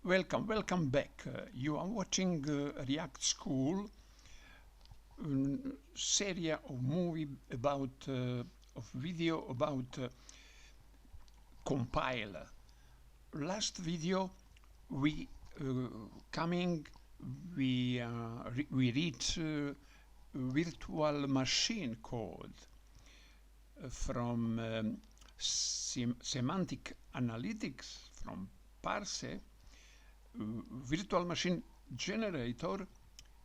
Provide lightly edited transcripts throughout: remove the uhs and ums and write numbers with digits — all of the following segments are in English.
Welcome back. You are watching React School, series of movie about of video about compiler. Last video we we read virtual machine code from semantic analytics from Parse. Virtual machine generator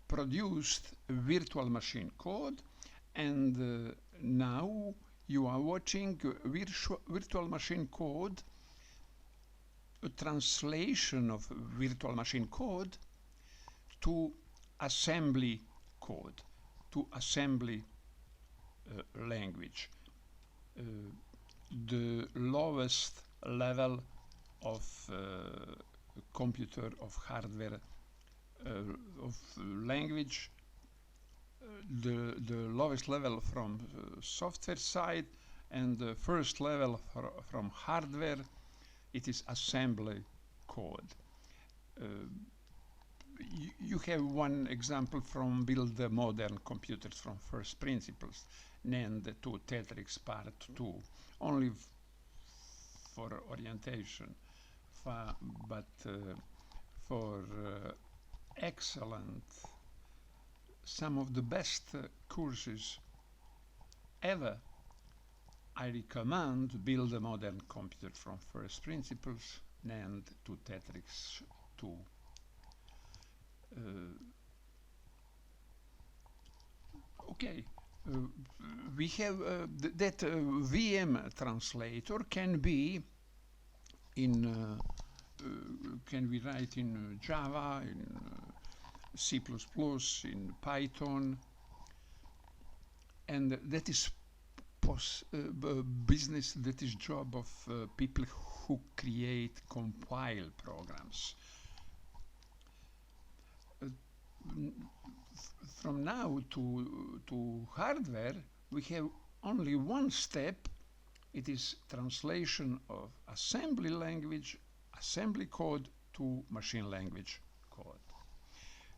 produced virtual machine code, and now you are watching virtual machine code, a translation of virtual machine code to assembly code, to assembly language, the lowest level of computer, of hardware, of language, the lowest level from software side, and the first level from hardware. It is assembly code. You have one example from Build the Modern Computers from First Principles, NAND to Tetrix Part 2, only for orientation, but for excellent, some of the best courses ever, I recommend Build a Modern Computer from First Principles, NAND to Tetrix 2. Okay, we have that VM translator can be in can be write in Java, in C++, in Python, and that is business, that is job of people who create compile programs. From now to hardware, we have only one step. It is translation of assembly language, assembly code to machine language code.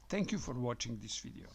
Thank you for watching this video.